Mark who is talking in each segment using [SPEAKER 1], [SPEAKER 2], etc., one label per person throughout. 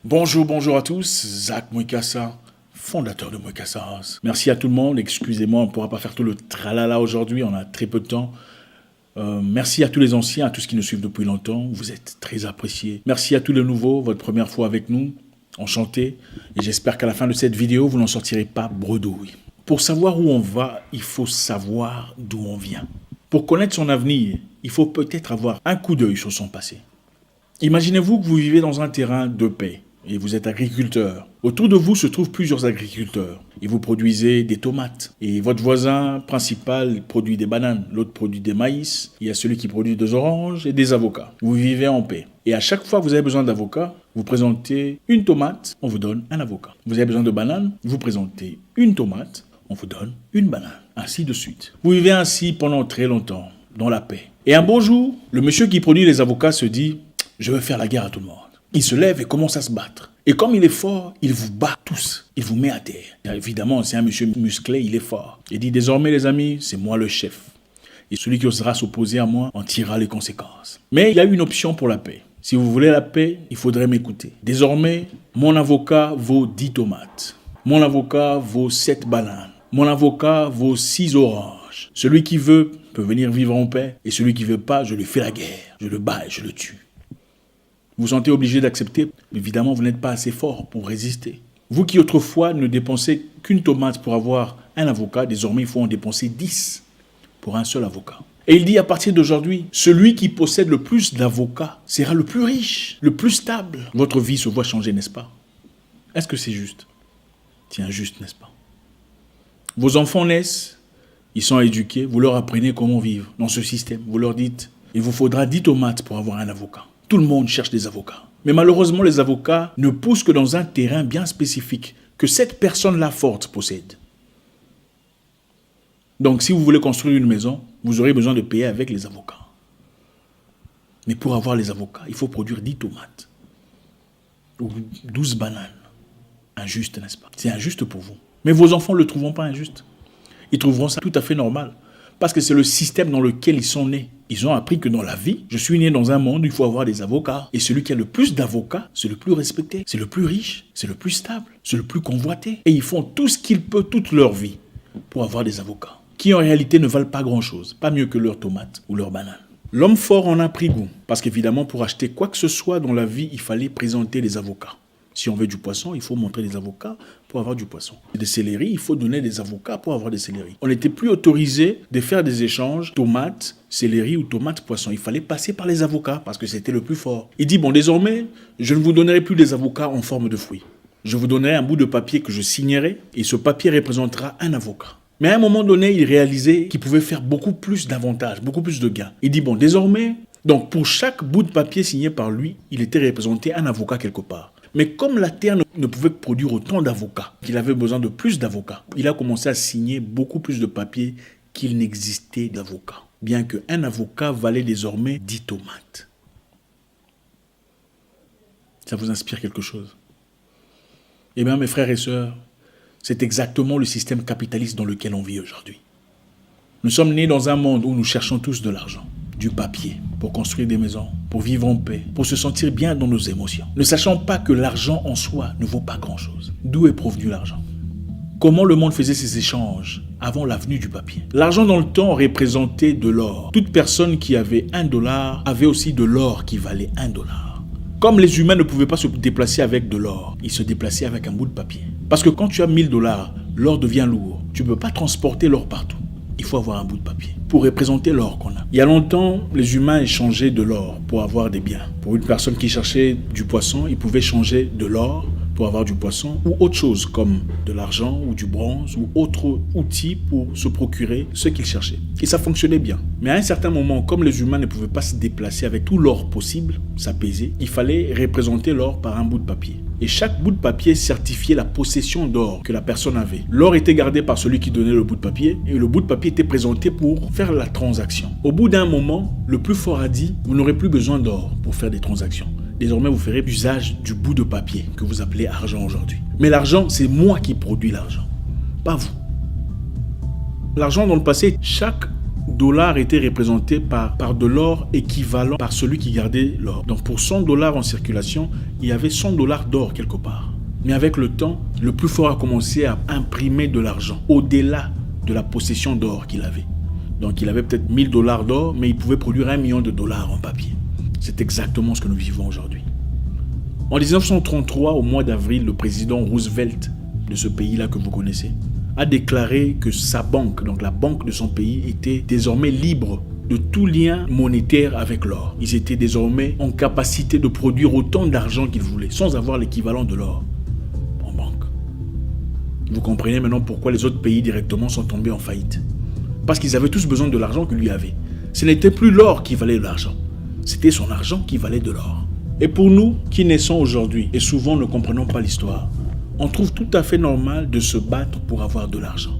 [SPEAKER 1] Bonjour à tous, Zach Mwikassa, fondateur de Mwikassa House. Merci à tout le monde, excusez-moi, on ne pourra pas faire tout le tralala aujourd'hui, on a très peu de temps. Merci à tous les anciens, à tous qui nous suivent depuis longtemps, vous êtes très appréciés. Merci à tous les nouveaux, votre première fois avec nous, enchanté. Et j'espère qu'à la fin de cette vidéo, vous n'en sortirez pas bredouille. Pour savoir où on va, il faut savoir d'où on vient. Pour connaître son avenir, il faut peut-être avoir un coup d'œil sur son passé. Imaginez-vous que vous vivez dans un terrain de paix et vous êtes agriculteur. Autour de vous se trouvent plusieurs agriculteurs et vous produisez des tomates. Et votre voisin principal produit des bananes, l'autre produit des maïs, il y a celui qui produit des oranges et des avocats. Vous vivez en paix. Et à chaque fois que vous avez besoin d'avocats, vous présentez une tomate, on vous donne un avocat. Vous avez besoin de bananes, vous présentez une tomate, on vous donne une banane. Ainsi de suite. Vous vivez ainsi pendant très longtemps, dans la paix. Et un beau jour, le monsieur qui produit les avocats se dit « Je veux faire la guerre à tout le monde ». Il se lève et commence à se battre. Et comme il est fort, il vous bat tous. Il vous met à terre. Et évidemment, c'est un monsieur musclé, il est fort. Il dit, désormais les amis, c'est moi le chef. Et celui qui osera s'opposer à moi en tirera les conséquences. Mais il y a une option pour la paix. Si vous voulez la paix, il faudrait m'écouter. Désormais, mon avocat vaut 10 tomates. Mon avocat vaut 7 bananes. Mon avocat vaut 6 oranges. Celui qui veut peut venir vivre en paix. Et celui qui ne veut pas, je lui fais la guerre. Je le bats et je le tue. Vous vous sentez obligé d'accepter. Évidemment, vous n'êtes pas assez fort pour résister. Vous qui autrefois ne dépensez qu'une tomate pour avoir un avocat, désormais il faut en dépenser 10 pour un seul avocat. Et il dit à partir d'aujourd'hui, celui qui possède le plus d'avocats sera le plus riche, le plus stable. Votre vie se voit changer, n'est-ce pas? Est-ce que c'est juste? C'est injuste, n'est-ce pas? Vos enfants naissent, ils sont éduqués, vous leur apprenez comment vivre dans ce système. Vous leur dites, il vous faudra 10 tomates pour avoir un avocat. Tout le monde cherche des avocats. Mais malheureusement, les avocats ne poussent que dans un terrain bien spécifique que cette personne-là forte possède. Donc, si vous voulez construire une maison, vous aurez besoin de payer avec les avocats. Mais pour avoir les avocats, il faut produire 10 tomates ou 12 bananes. Injuste, n'est-ce pas? C'est injuste pour vous. Mais vos enfants ne le trouveront pas injuste. Ils trouveront ça tout à fait normal. Parce que c'est le système dans lequel ils sont nés. Ils ont appris que dans la vie, je suis né dans un monde où il faut avoir des avocats. Et celui qui a le plus d'avocats, c'est le plus respecté, c'est le plus riche, c'est le plus stable, c'est le plus convoité. Et ils font tout ce qu'ils peuvent toute leur vie pour avoir des avocats. Qui en réalité ne valent pas grand-chose. Pas mieux que leurs tomates ou leurs bananes. L'homme fort en a pris goût. Parce qu'évidemment, pour acheter quoi que ce soit dans la vie, il fallait présenter des avocats. Si on veut du poisson, il faut montrer des avocats pour avoir du poisson. Des céleris, il faut donner des avocats pour avoir des céleris. On n'était plus autorisé de faire des échanges tomates, céleri ou tomates, poisson. Il fallait passer par les avocats parce que c'était le plus fort. Il dit, bon, désormais, je ne vous donnerai plus des avocats en forme de fruits. Je vous donnerai un bout de papier que je signerai et ce papier représentera un avocat. Mais à un moment donné, il réalisait qu'il pouvait faire beaucoup plus d'avantages, beaucoup plus de gains. Il dit, bon, désormais, donc pour chaque bout de papier signé par lui, il était représenté un avocat quelque part. Mais comme la terre ne pouvait produire autant d'avocats, qu'il avait besoin de plus d'avocats, il a commencé à signer beaucoup plus de papiers qu'il n'existait d'avocats. Bien qu'un avocat valait désormais 10 tomates. Ça vous inspire quelque chose? Eh bien, mes frères et sœurs, c'est exactement le système capitaliste dans lequel on vit aujourd'hui. Nous sommes nés dans un monde où nous cherchons tous de l'argent. Du papier, pour construire des maisons, pour vivre en paix, pour se sentir bien dans nos émotions. Ne sachant pas que l'argent en soi ne vaut pas grand-chose. D'où est provenu l'argent? Comment le monde faisait ses échanges avant la venue du papier? L'argent dans le temps représentait de l'or. Toute personne qui avait $1 avait aussi de l'or qui valait $1. Comme les humains ne pouvaient pas se déplacer avec de l'or, ils se déplaçaient avec un bout de papier. Parce que quand tu as $1000, l'or devient lourd. Tu ne peux pas transporter l'or partout. Il faut avoir un bout de papier pour représenter l'or qu'on a. Il y a longtemps, les humains échangeaient de l'or pour avoir des biens. Pour une personne qui cherchait du poisson, il pouvait changer de l'or pour avoir du poisson ou autre chose comme de l'argent ou du bronze ou autre outil pour se procurer ce qu'il cherchait. Et ça fonctionnait bien. Mais à un certain moment, comme les humains ne pouvaient pas se déplacer avec tout l'or possible, ça pesait, il fallait représenter l'or par un bout de papier. Et chaque bout de papier certifiait la possession d'or que la personne avait. L'or était gardé par celui qui donnait le bout de papier et le bout de papier était présenté pour faire la transaction. Au bout d'un moment, le plus fort a dit, vous n'aurez plus besoin d'or pour faire des transactions. Désormais, vous ferez usage du bout de papier que vous appelez argent aujourd'hui. Mais l'argent, c'est moi qui produis l'argent, pas vous. L'argent dans le passé, chaque dollars étaient représentés par de l'or équivalent par celui qui gardait l'or. Donc pour 100 dollars en circulation, il y avait 100 dollars d'or quelque part. Mais avec le temps, le plus fort a commencé à imprimer de l'argent au-delà de la possession d'or qu'il avait. Donc il avait peut-être 1000 dollars d'or, mais il pouvait produire 1 million de dollars en papier. C'est exactement ce que nous vivons aujourd'hui. En 1933, au mois d'avril, le président Roosevelt de ce pays-là que vous connaissez, a déclaré que sa banque, donc la banque de son pays, était désormais libre de tout lien monétaire avec l'or. Ils étaient désormais en capacité de produire autant d'argent qu'ils voulaient, sans avoir l'équivalent de l'or en banque. Vous comprenez maintenant pourquoi les autres pays directement sont tombés en faillite. Parce qu'ils avaient tous besoin de l'argent que lui avait. Ce n'était plus l'or qui valait de l'argent, c'était son argent qui valait de l'or. Et pour nous qui naissons aujourd'hui, et souvent ne comprenons pas l'histoire, on trouve tout à fait normal de se battre pour avoir de l'argent,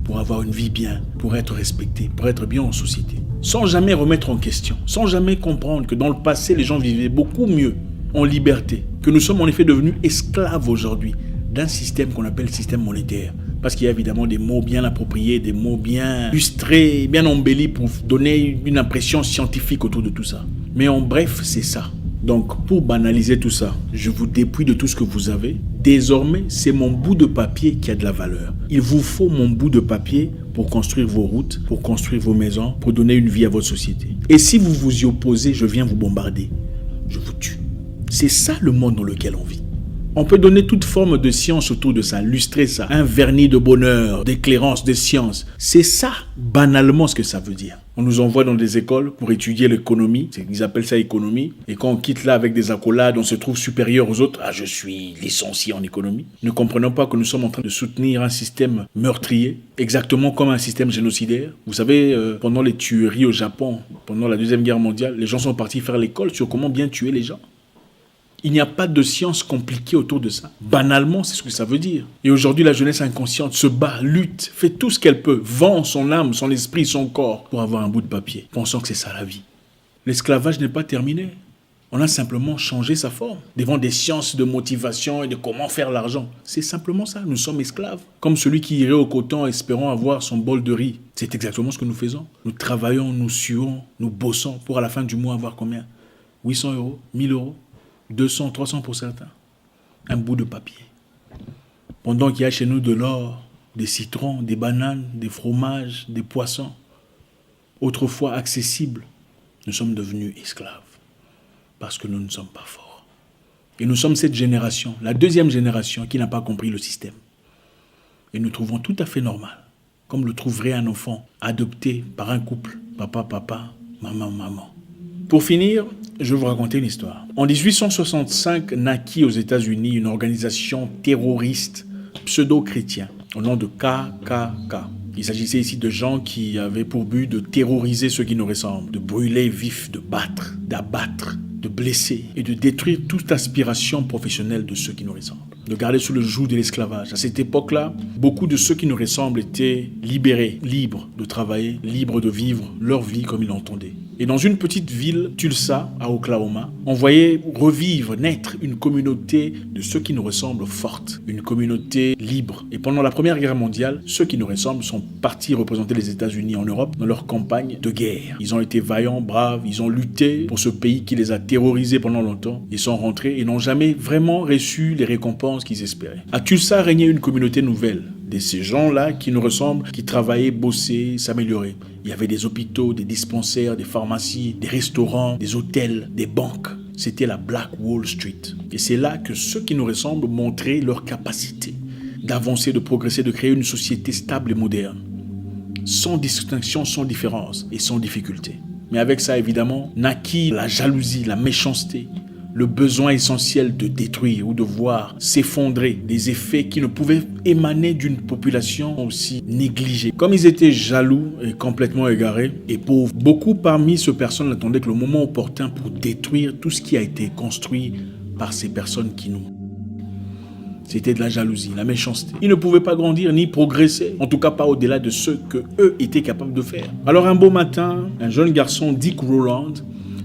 [SPEAKER 1] pour avoir une vie bien, pour être respecté, pour être bien en société. Sans jamais remettre en question, sans jamais comprendre que dans le passé, les gens vivaient beaucoup mieux, en liberté, que nous sommes en effet devenus esclaves aujourd'hui d'un système qu'on appelle système monétaire. Parce qu'il y a évidemment des mots bien appropriés, des mots bien illustrés, bien embellis pour donner une impression scientifique autour de tout ça. Mais en bref, c'est ça. Donc, pour banaliser tout ça, je vous dépouille de tout ce que vous avez. Désormais, c'est mon bout de papier qui a de la valeur. Il vous faut mon bout de papier pour construire vos routes, pour construire vos maisons, pour donner une vie à votre société. Et si vous vous y opposez, je viens vous bombarder. Je vous tue. C'est ça le monde dans lequel on vit. On peut donner toute forme de science autour de ça, lustrer ça, un vernis de bonheur, d'éclairance, de science. C'est ça, banalement, ce que ça veut dire. On nous envoie dans des écoles pour étudier l'économie, ils appellent ça économie, et quand on quitte là avec des accolades, on se trouve supérieur aux autres. Ah, je suis licencié en économie. Ne comprenons pas que nous sommes en train de soutenir un système meurtrier, exactement comme un système génocidaire. Vous savez, pendant les tueries au Japon, pendant la Deuxième Guerre mondiale, les gens sont partis faire l'école sur comment bien tuer les gens. Il n'y a pas de science compliquée autour de ça. Banalement, c'est ce que ça veut dire. Et aujourd'hui, la jeunesse inconsciente se bat, lutte, fait tout ce qu'elle peut, vend son âme, son esprit, son corps pour avoir un bout de papier, pensant que c'est ça la vie. L'esclavage n'est pas terminé. On a simplement changé sa forme. Devant des sciences de motivation et de comment faire l'argent. C'est simplement ça, nous sommes esclaves. Comme celui qui irait au coton espérant avoir son bol de riz. C'est exactement ce que nous faisons. Nous travaillons, nous suons, nous bossons pour à la fin du mois avoir combien ? 800 €, 1000 €. 200, 300 pour certains. Un bout de papier. Pendant qu'il y a chez nous de l'or, des citrons, des bananes, des fromages, des poissons, autrefois accessibles, nous sommes devenus esclaves. Parce que nous ne sommes pas forts. Et nous sommes cette génération, la deuxième génération qui n'a pas compris le système. Et nous trouvons tout à fait normal, comme le trouverait un enfant adopté par un couple, papa, papa, maman, maman. Pour finir, je vais vous raconter une histoire. En 1865, naquit aux États-Unis une organisation terroriste pseudo-chrétienne au nom de KKK. Il s'agissait ici de gens qui avaient pour but de terroriser ceux qui nous ressemblent, de brûler vifs, de battre, d'abattre, de blesser et de détruire toute aspiration professionnelle de ceux qui nous ressemblent, de garder sous le joug de l'esclavage. À cette époque-là, beaucoup de ceux qui nous ressemblent étaient libérés, libres de travailler, libres de vivre leur vie comme ils l'entendaient. Et dans une petite ville, Tulsa, à Oklahoma, on voyait revivre, naître une communauté de ceux qui nous ressemblent forte, une communauté libre. Et pendant la Première Guerre mondiale, ceux qui nous ressemblent sont partis représenter les États-Unis en Europe dans leur campagne de guerre. Ils ont été vaillants, braves, ils ont lutté pour ce pays qui les a terrorisés pendant longtemps. Ils sont rentrés et n'ont jamais vraiment reçu les récompenses qu'ils espéraient. À Tulsa régnait une communauté nouvelle. De ces gens-là qui nous ressemblent, qui travaillaient, bossaient, s'amélioraient. Il y avait des hôpitaux, des dispensaires, des pharmacies, des restaurants, des hôtels, des banques. C'était la Black Wall Street. Et c'est là que ceux qui nous ressemblent montraient leur capacité d'avancer, de progresser, de créer une société stable et moderne. Sans distinction, sans différence et sans difficulté. Mais avec ça, évidemment, naquit la jalousie, la méchanceté, le besoin essentiel de détruire ou de voir s'effondrer des effets qui ne pouvaient émaner d'une population aussi négligée. Comme ils étaient jaloux et complètement égarés et pauvres, beaucoup parmi ces personnes attendaient que le moment opportun pour détruire tout ce qui a été construit par ces personnes qui nous... C'était de la jalousie, la méchanceté. Ils ne pouvaient pas grandir ni progresser, en tout cas pas au-delà de ce qu'eux étaient capables de faire. Alors un beau matin, un jeune garçon, Dick Rowland,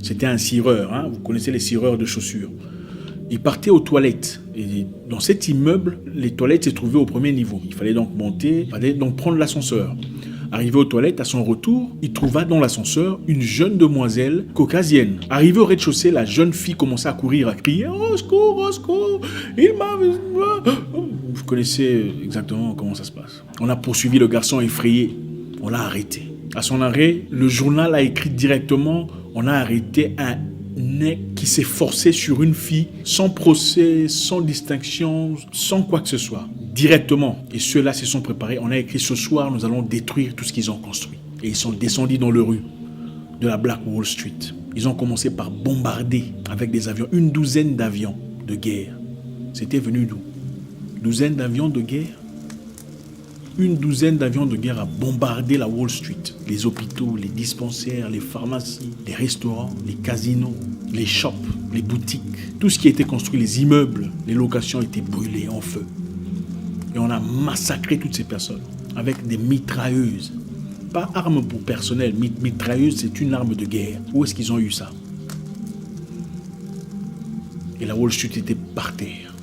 [SPEAKER 1] c'était un cireur, vous connaissez les cireurs de chaussures. Il partait aux toilettes. Et dans cet immeuble, les toilettes se trouvaient au premier niveau. Il fallait donc monter, il fallait donc prendre l'ascenseur. Arrivé aux toilettes, à son retour, il trouva dans l'ascenseur une jeune demoiselle caucasienne. Arrivé au rez-de-chaussée, la jeune fille commença à courir, à crier « Au secours, au secours, il m'a... » Vous connaissez exactement comment ça se passe. On a poursuivi le garçon effrayé. On l'a arrêté. À son arrêt, le journal a écrit directement « On a arrêté un nec qui s'est forcé sur une fille sans procès, sans distinction, sans quoi que ce soit. » Directement. Et ceux-là se sont préparés. On a écrit « Ce soir, nous allons détruire tout ce qu'ils ont construit. » Et ils sont descendus dans les rues de la Black Wall Street. Ils ont commencé par bombarder avec des avions, une douzaine d'avions de guerre. C'était venu d'où? Douzaine d'avions de guerre? Une douzaine d'avions de guerre a bombardé la Wall Street. Les hôpitaux, les dispensaires, les pharmacies, les restaurants, les casinos, les shops, les boutiques. Tout ce qui a été construit, les immeubles, les locations étaient brûlées en feu. Et on a massacré toutes ces personnes avec des mitrailleuses. Pas arme pour personnel. Mitrailleuse, c'est une arme de guerre. Où est-ce qu'ils ont eu ça? Et la Wall Street était par terre.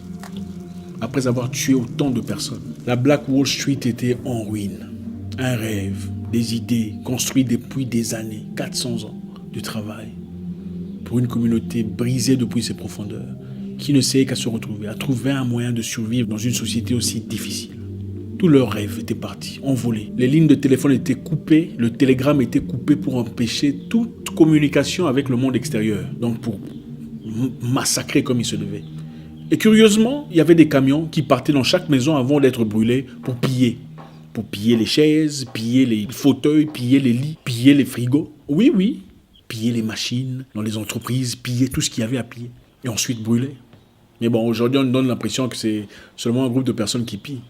[SPEAKER 1] Après avoir tué autant de personnes. La Black Wall Street était en ruine. Un rêve, des idées construites depuis des années, 400 ans de travail. Pour une communauté brisée depuis ses profondeurs, qui ne sait qu'à se retrouver, à trouver un moyen de survivre dans une société aussi difficile. Tous leurs rêves étaient partis, envolés. Les lignes de téléphone étaient coupées, le télégramme était coupé pour empêcher toute communication avec le monde extérieur. Donc pour massacrer comme il se devait. Et curieusement, il y avait des camions qui partaient dans chaque maison avant d'être brûlés pour piller. Pour piller les chaises, piller les fauteuils, piller les lits, piller les frigos. Oui, piller les machines dans les entreprises, piller tout ce qu'il y avait à piller. Et ensuite brûler. Mais bon, aujourd'hui, on nous donne l'impression que c'est seulement un groupe de personnes qui pillent.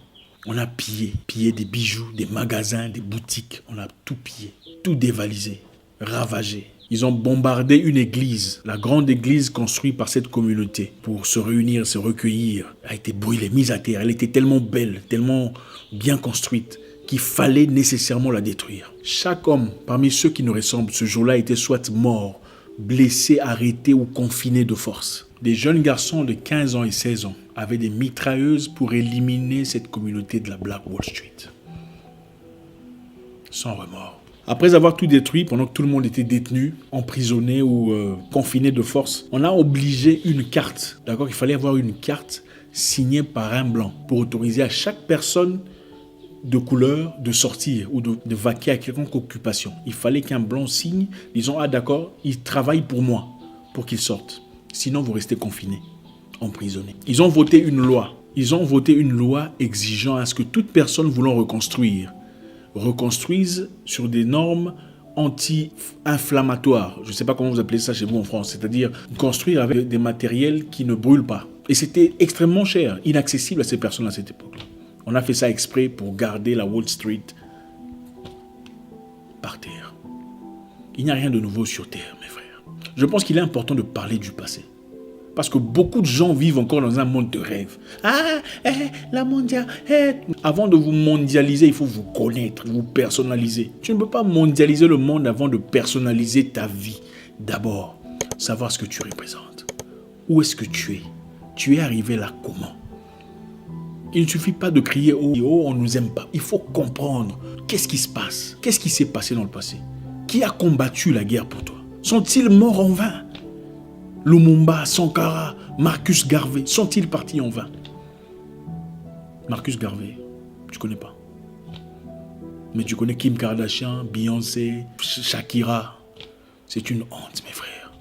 [SPEAKER 1] On a pillé des bijoux, des magasins, des boutiques. On a tout pillé, tout dévalisé, ravagé. Ils ont bombardé une église, la grande église construite par cette communauté pour se réunir, se recueillir. Elle a été brûlée, mise à terre. Elle était tellement belle, tellement bien construite qu'il fallait nécessairement la détruire. Chaque homme parmi ceux qui nous ressemblent ce jour-là était soit mort, blessé, arrêté ou confiné de force. Des jeunes garçons de 15 ans et 16 ans avaient des mitrailleuses pour éliminer cette communauté de la Black Wall Street. Sans remords. Après avoir tout détruit, pendant que tout le monde était détenu, emprisonné ou confiné de force, on a obligé une carte. D'accord, il fallait avoir une carte signée par un blanc pour autoriser à chaque personne de couleur de sortir ou de vaquer à quelconque occupation. Il fallait qu'un blanc signe, disons, ah d'accord, il travaille pour moi, pour qu'il sorte. Sinon, vous restez confiné, emprisonné. Ils ont voté une loi. Ils ont voté une loi exigeant à ce que toute personne voulant reconstruise sur des normes anti-inflammatoires. Je ne sais pas comment vous appelez ça chez vous en France. C'est-à-dire construire avec des matériels qui ne brûlent pas. Et c'était extrêmement cher, inaccessible à ces personnes à cette époque-là. On a fait ça exprès pour garder la Wall Street par terre. Il n'y a rien de nouveau sur terre, mes frères. Je pense qu'il est important de parler du passé. Parce que beaucoup de gens vivent encore dans un monde de rêve. La mondiale. Avant de vous mondialiser, il faut vous connaître, vous personnaliser. Tu ne peux pas mondialiser le monde avant de personnaliser ta vie. D'abord, savoir ce que tu représentes. Où est-ce que tu es? Tu es arrivé là comment? Il ne suffit pas de crier oh, on ne nous aime pas. Il faut comprendre qu'est-ce qui se passe. Qu'est-ce qui s'est passé dans le passé? Qui a combattu la guerre pour toi? Sont-ils morts en vain? Lumumba, Sankara, Marcus Garvey, sont-ils partis en vain? Marcus Garvey, tu connais pas. Mais tu connais Kim Kardashian, Beyoncé, Shakira. C'est une honte, mes frères.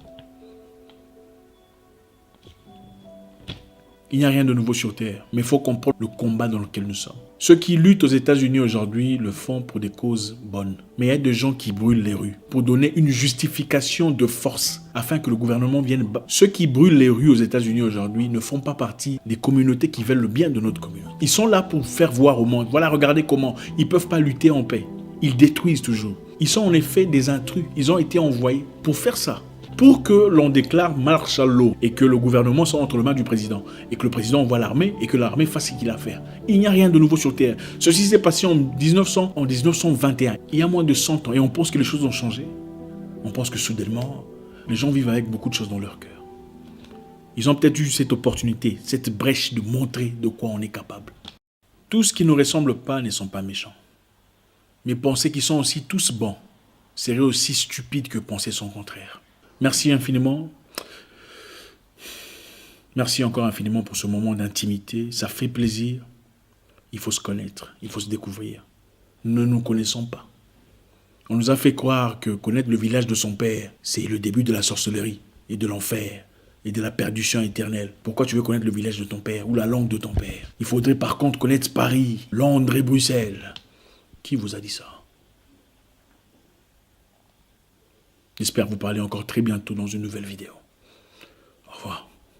[SPEAKER 1] Il n'y a rien de nouveau sur Terre, mais il faut comprendre le combat dans lequel nous sommes. Ceux qui luttent aux États-Unis aujourd'hui le font pour des causes bonnes. Mais il y a des gens qui brûlent les rues pour donner une justification de force afin que le gouvernement vienne battre. Ceux qui brûlent les rues aux États-Unis aujourd'hui ne font pas partie des communautés qui veulent le bien de notre communauté. Ils sont là pour faire voir au monde. Voilà, regardez comment. Ils ne peuvent pas lutter en paix. Ils détruisent toujours. Ils sont en effet des intrus. Ils ont été envoyés pour faire ça. Pour que l'on déclare martial law et que le gouvernement soit entre les mains du président et que le président envoie l'armée et que l'armée fasse ce qu'il a à faire. Il n'y a rien de nouveau sur Terre. Ceci s'est passé en 1921, il y a moins de 100 ans et on pense que les choses ont changé. On pense que soudainement, les gens vivent avec beaucoup de choses dans leur cœur. Ils ont peut-être eu cette opportunité, cette brèche de montrer de quoi on est capable. Tous qui ne ressemblent pas ne sont pas méchants. mais penser qu'ils sont aussi tous bons serait aussi stupide que penser son contraire. Merci infiniment. Merci encore infiniment pour ce moment d'intimité. Ça fait plaisir. Il faut se connaître, il faut se découvrir. Nous ne nous connaissons pas. On nous a fait croire que connaître le village de son père, c'est le début de la sorcellerie et de l'enfer et de la perdition éternelle. Pourquoi tu veux connaître le village de ton père ou la langue de ton père? Il faudrait par contre connaître Paris, Londres et Bruxelles. Qui vous a dit ça? J'espère vous parler encore très bientôt dans une nouvelle vidéo. Au revoir.